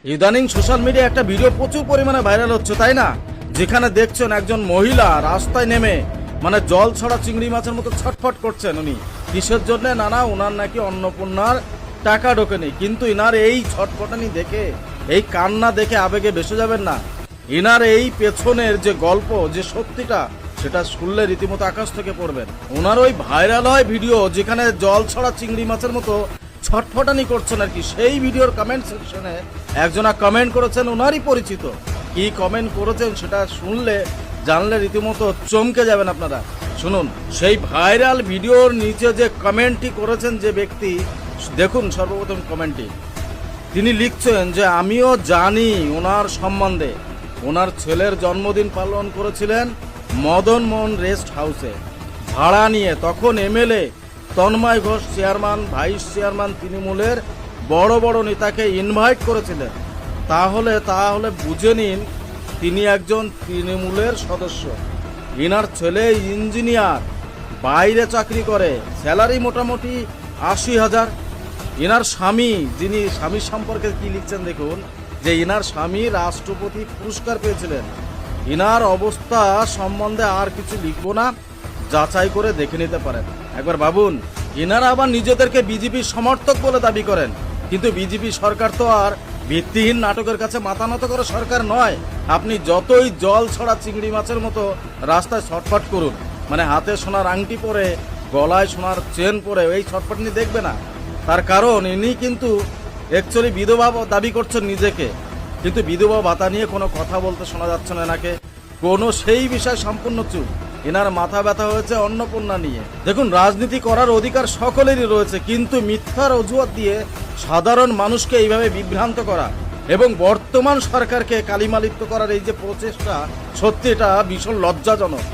ইদানিং social media একটা video প্রচুর পরিমাণে ভাইরাল হচ্ছে, তাই না? যেখানে দেখছেন একজন মহিলা রাস্তায় নেমে জল ছড়া চিংড়ি মাছের মতো ছটফট করছেন। উনি কিসের জন্য? নানা ওনার নাকি অন্নপূর্ণার টাকা ঢোকেনি। কিন্তু ইনার এই ছটফটানি দেখে, এই কান্না দেখে আবেগে ভেসে যাবেন না। ইনার এই পেছনের যে গল্প, যে সত্যিটা, সেটা শুনলে রীতিমতো আকাশ থেকে পড়বেন। ওনার ওই ভাইরাল হয় ভিডিও যেখানে জল ছড়া চিংড়ি মাছের মতো ছটফটানি করছেন আর কি, সেই ভিডিওর কমেন্ট সেকশনে একজনা কমেন্ট করেছেন, ওনারই পরিচিত। কি কমেন্ট করেছেন সেটা শুনলে, জানলে রীতিমতো চমকে যাবেন আপনারা। শুনুন সেই ভাইরাল ভিডিওর নিচে যে কমেন্টটি করেছেন যে ব্যক্তি, দেখুন সর্বপ্রথম কমেন্টটি। তিনি লিখছেন যে আমিও জানি ওনার সম্বন্ধে। ওনার ছেলের জন্মদিন পালন করেছিলেন মদন মোহন রেস্ট হাউসে ভাড়া নিয়ে। তখন MLA Tanmoy Ghosh chairman, vice chairman তৃণমূলের বড় বড় নেতাকে ইনভাইট করেছিলেন। তাহলে বুঝে নিন তিনি একজন তৃণমূলের সদস্য। ইনার ছেলে ইঞ্জিনিয়ার, বাইরে চাকরি করে, স্যালারি মোটামুটি ৮০,০০০। ইনার স্বামী, যিনি স্বামীর সম্পর্কে কি লিখছেন দেখুন, যে ইনার স্বামী রাষ্ট্রপতি পুরস্কার পেয়েছিলেন। ইনার অবস্থা সম্বন্ধে আর কিছু লিখবো না, যাচাই করে দেখে নিতে পারেন। একবার ভাবুন, ইনারা আবার নিজেদেরকে বিজেপির সমর্থক বলে দাবি করেন, কিন্তু বিজেপি সরকার তো আর ভিত্তিহীন নাটকের কাছে মাথা নত করা সরকার নয়। আপনি যতই জল ছড়া চিংড়ি মাছের মতো রাস্তায় ছটফট করুন, হাতে সোনার আংটি পরে, গলায় সোনার চেন পরে, এই ছটফটনি দেখবে না। তার কারণ ইনি কিন্তু অ্যাকচুয়ালি বিধবা দাবি করছেন নিজেকে, কিন্তু বিধবা ভাতা নিয়ে কোনো কথা বলতে শোনা যাচ্ছে না এনাকে। সেই বিষয় সম্পূর্ণ চুপ। এনার মাথা ব্যথা হয়েছে অন্নপূর্ণা নিয়ে। দেখুন, রাজনীতি করার অধিকার সকলেরই রয়েছে, কিন্তু মিথ্যার অজুহাত দিয়ে সাধারণ মানুষকে এইভাবে বিভ্রান্ত করা এবং বর্তমান সরকারকে কালিমালিপ্ত করার এই যে প্রচেষ্টা, সত্যি এটা ভীষণ লজ্জাজনক।